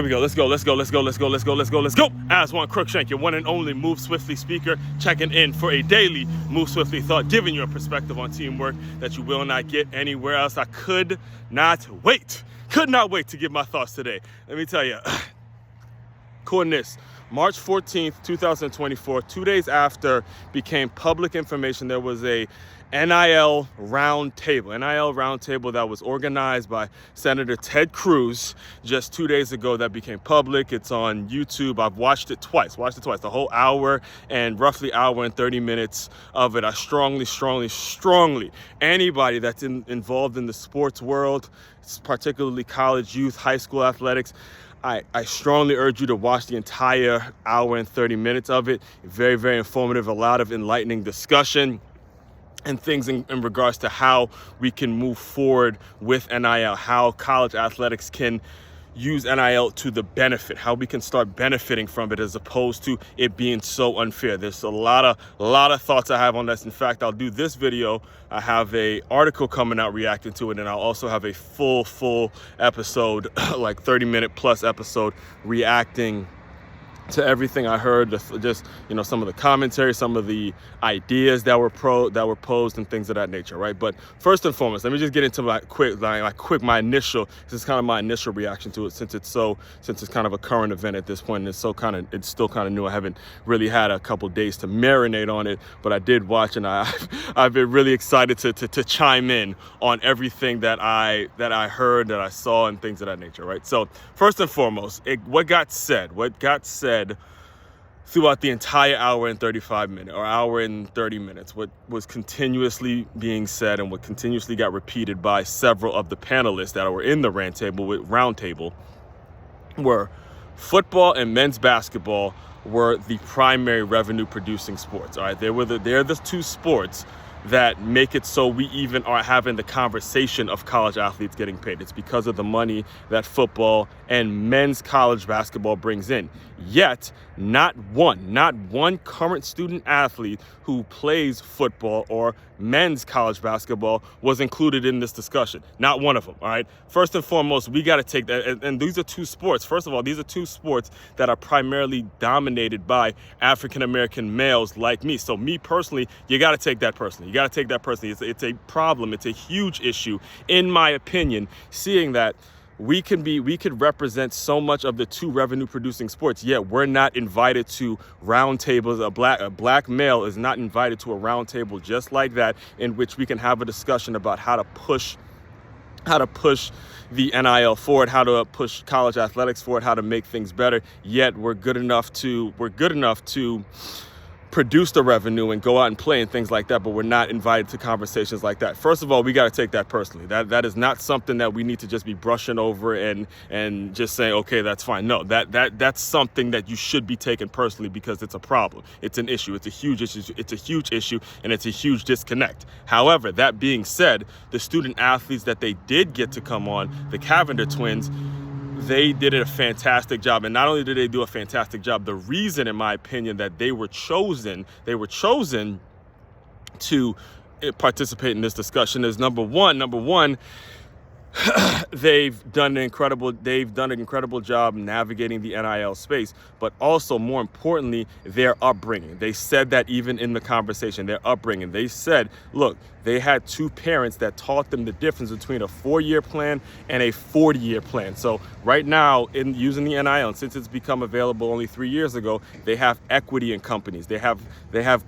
Here we go. Let's go. Aswand Cruickshank, your one and only Move Swiftly speaker, checking in for a daily Move Swiftly thought, giving you a perspective on teamwork that you will not get anywhere else. I could not wait to give my thoughts today. Let me tell you, according to this, March 14th, 2024, 2 days after became public information, there was a N.I.L Roundtable. N.I.L Roundtable that was organized by Senator Ted Cruz just 2 days ago that became public. It's on YouTube. I've watched it twice, the whole hour and roughly hour and 30 minutes of it. I strongly, anybody that's involved in the sports world, particularly college, youth, high school athletics, I strongly urge you to watch the entire hour and 30 minutes of it. Very, very informative, a lot of enlightening discussion and things in regards to how we can move forward with NIL, how college athletics can use NIL to the benefit, how we can start benefiting from it as opposed to it being so unfair. There's a lot of thoughts I have on this. In fact, I'll do this video. I have a article coming out reacting to it, and I'll also have a full episode, like 30-minute plus episode reacting to everything I heard, just some of the commentary, some of the ideas that were posed and things of that nature, right? But first and foremost, let me just get into my my initial. This is kind of my initial reaction to it, since it's kind of a current event at this point, and it's still kind of new. I haven't really had a couple days to marinate on it, but I did watch, and I've been really excited to chime in on everything that I heard, that I saw, and things of that nature, right? So first and foremost, what got said throughout the entire hour and 30 minutes, what was continuously being said and what continuously got repeated by several of the panelists that were in the roundtable were football and men's basketball were the primary revenue producing sports. All right, they're the two sports that make it so we even are having the conversation of college athletes getting paid. It's because of the money that football and men's college basketball brings in. Yet, not one current student athlete who plays football or men's college basketball was included in this discussion. Not one of them, all right? First and foremost, we got to take that, and these are two sports. First of all, these are two sports that are primarily dominated by African-American males like me. So me personally, you got to take that personally. It's a problem. It's a huge issue, in my opinion, seeing that we could represent so much of the two revenue producing sports, yet we're not invited to roundtables. A black male is not invited to a roundtable just like that, in which we can have a discussion about how to push the NIL forward, how to push college athletics forward, how to make things better. Yet we're good enough to produce the revenue and go out and play and things like that, but we're not invited to conversations like that. First of all, we got to take that personally. That is not something that we need to just be brushing over and just saying, okay, that's fine. No, that's something that you should be taking personally, because it's a problem. It's an issue. It's a huge issue. And it's a huge disconnect. However, that being said, the student athletes that they did get to come on, the Cavender twins, they did a fantastic job. And not only did they do a fantastic job, the reason, in my opinion, that they were chosen to participate in this discussion is number one, they've done an incredible job navigating the NIL space, but also, more importantly, their upbringing. They said that even in the conversation, their upbringing. They said, look, they had two parents that taught them the difference between a 4-year plan and a 40-year plan. So right now, in using the NIL, and since it's become available only 3 years ago, they have equity in companies. They have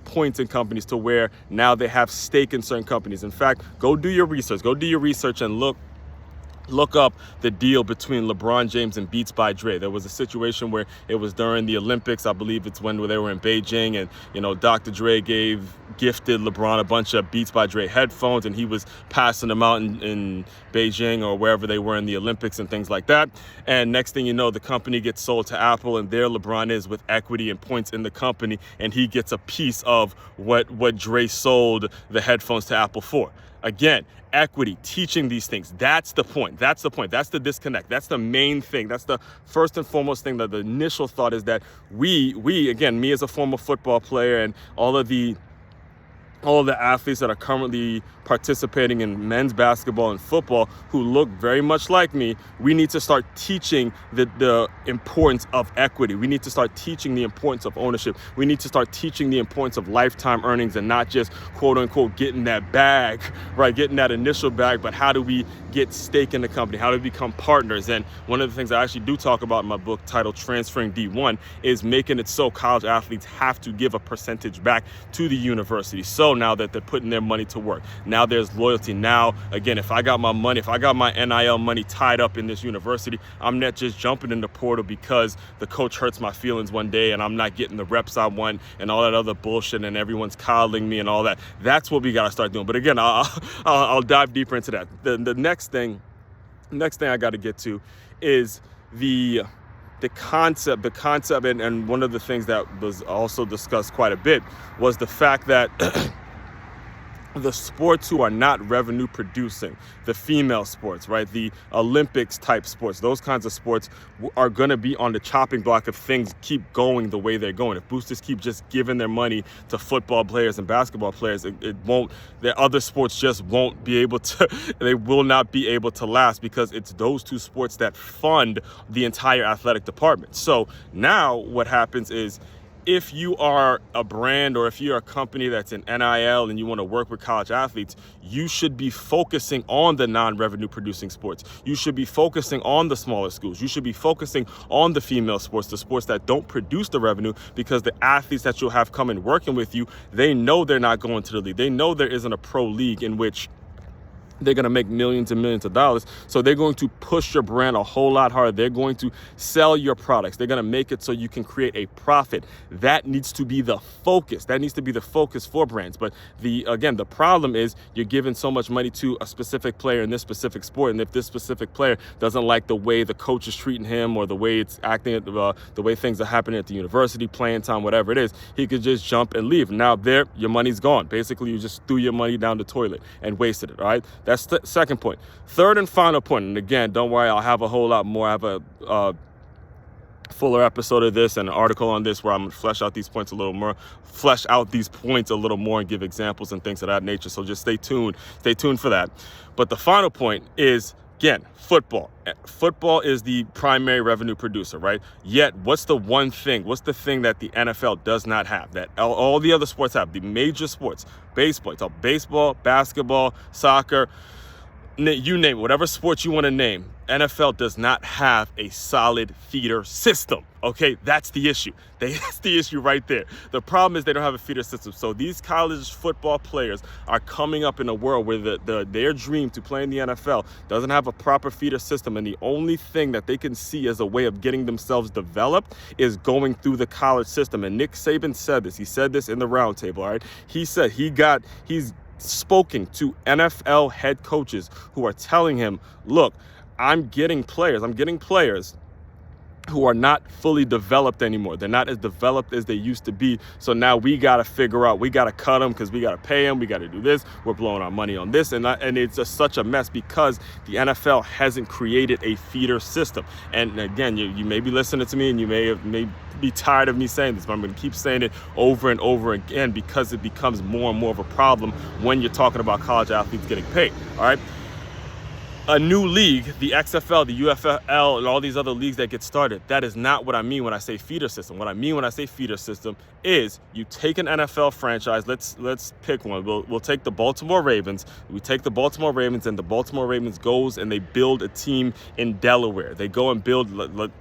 points in companies to where now they have stake in certain companies. In fact, go do your research and look up the deal between LeBron James and Beats by Dre. There was a situation where it was during the Olympics. I believe it's when they were in Beijing, and Dr. Dre gifted LeBron a bunch of Beats by Dre headphones, and he was passing them out in Beijing or wherever they were in the Olympics and things like that. And next thing you know, the company gets sold to Apple, and there LeBron is with equity and points in the company, and he gets a piece of what Dre sold the headphones to Apple for. Again, equity, teaching these things. That's the point. That's the disconnect. That's the main thing. That's the first and foremost thing. That the initial thought is that we, again, me as a former football player and all of the all the athletes that are currently participating in men's basketball and football who look very much like me, we need to start teaching the importance of equity. We need to start teaching the importance of ownership. We need to start teaching the importance of lifetime earnings and not just quote unquote getting that bag, right? Getting that initial bag, but how do we get stake in the company? How do we become partners? And one of the things I actually do talk about in my book titled Transferring D1 is making it so college athletes have to give a percentage back to the university. So now that they're putting their money to work, now there's loyalty. Now, again, if I got my money, if I got my NIL money tied up in this university, I'm not just jumping in the portal because the coach hurts my feelings one day and I'm not getting the reps I want and all that other bullshit and everyone's coddling me and all that. That's what we got to start doing. But again, I'll dive deeper into that. The next thing I got to get to is the concept, and one of the things that was also discussed quite a bit was the fact that the sports who are not revenue producing, the female sports, right? The Olympics type sports, those kinds of sports are going to be on the chopping block if things keep going the way they're going. If boosters keep just giving their money to football players and basketball players, it won't, the other sports just won't be able to, they will not be able to last because it's those two sports that fund the entire athletic department. So now what happens is, if you are a brand or if you're a company that's in NIL and you want to work with college athletes, you should be focusing on the non-revenue producing sports. You should be focusing on the smaller schools. You should be focusing on the female sports, the sports that don't produce the revenue, because the athletes that you'll have coming working with you, they know they're not going to the league. They know there isn't a pro league in which they're going to make millions and millions of dollars. So they're going to push your brand a whole lot harder. They're going to sell your products. They're going to make it so you can create a profit. That needs to be the focus. That needs to be the focus for brands. But the problem is you're giving so much money to a specific player in this specific sport. And if this specific player doesn't like the way the coach is treating him or the way it's acting, the way things are happening at the university, playing time, whatever it is, he could just jump and leave. Now there, your money's gone. Basically, you just threw your money down the toilet and wasted it, all right? That's the second point. Third and final point, and again, don't worry, I'll have a whole lot more. I have a fuller episode of this and an article on this where I'm going to flesh out these points a little more, and give examples and things of that nature. So just stay tuned for that. But the final point is, again, football. Football is the primary revenue producer, right? Yet, what's the thing that the NFL does not have, that all the other sports have? The major sports, baseball, basketball, soccer, you name it, whatever sports you want to name, NFL does not have a solid feeder system. Okay, that's the issue. That's the issue right there. The problem is they don't have a feeder system. So these college football players are coming up in a world where their dream to play in the NFL doesn't have a proper feeder system. And the only thing that they can see as a way of getting themselves developed is going through the college system. And Nick Saban said this. He said this in the roundtable, all right? He said he's spoken to NFL head coaches who are telling him, look, I'm getting players who are not fully developed anymore. They're not as developed as they used to be. So now we got to figure out, we got to cut them because we got to pay them. We got to do this. We're blowing our money on this. And it's just such a mess because the NFL hasn't created a feeder system. And again, you may be listening to me and you may be tired of me saying this, but I'm going to keep saying it over and over again because it becomes more and more of a problem when you're talking about college athletes getting paid. All right. A new league, the XFL, the UFL, and all these other leagues that get started, that is not what I mean when I say feeder system. What I mean when I say feeder system is you take an NFL franchise, let's pick one. We'll take the Baltimore Ravens. We take the Baltimore Ravens, and the Baltimore Ravens goes and they build a team in Delaware. They go and build,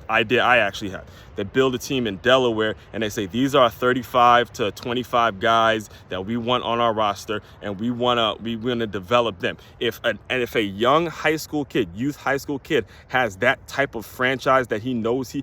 I actually have. They build a team in Delaware, and they say, these are 35 to 25 guys that we want on our roster, and we want to develop them. If a young high school kid has that type of franchise that he knows he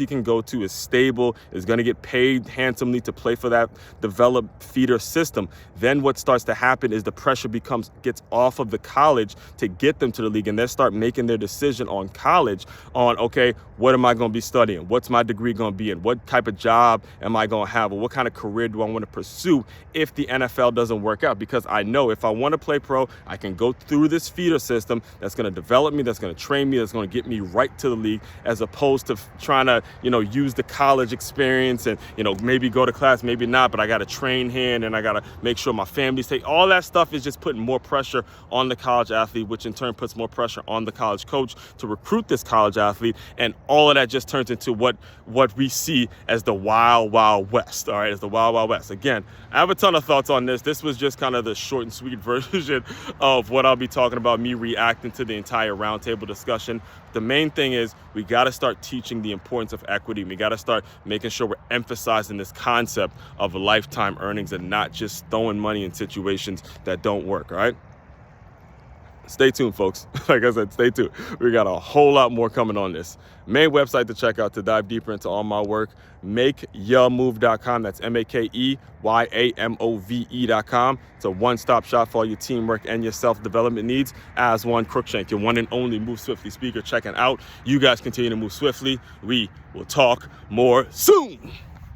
can go to, is stable, is going to get paid handsomely to play for that developed feeder system, then what starts to happen is the pressure gets off of the college to get them to the league, and they start making their decision on college on, okay, what am I going to be studying? What what's my degree going to be in? What type of job am I going to have? Or what kind of career do I want to pursue if the NFL doesn't work out? Because I know if I want to play pro, I can go through this feeder system that's going to develop me, that's going to train me, that's going to get me right to the league, as opposed to trying to, use the college experience and, maybe go to class, maybe not, but I got to train here and I got to make sure my family's safe. All that stuff is just putting more pressure on the college athlete, which in turn puts more pressure on the college coach to recruit this college athlete. And all of that just turns into what we see as the wild, wild west. All right, as the wild, wild west. Again, I have a ton of thoughts on this. This was just kind of the short and sweet version of what I'll be talking about, me reacting to the entire roundtable discussion. The main thing is we got to start teaching the importance of equity. We got to start making sure we're emphasizing this concept of lifetime earnings and not just throwing money in situations that don't work, all right? Stay tuned, folks. Like I said, stay tuned. We got a whole lot more coming on this. Main website to check out to dive deeper into all my work, makeyourmove.com. That's MAKEYAMOVE.com. It's a one-stop shop for all your teamwork and your self-development needs. Aswand, Cruickshank, your one and only Move Swiftly speaker, checking out. You guys continue to move swiftly. We will talk more soon.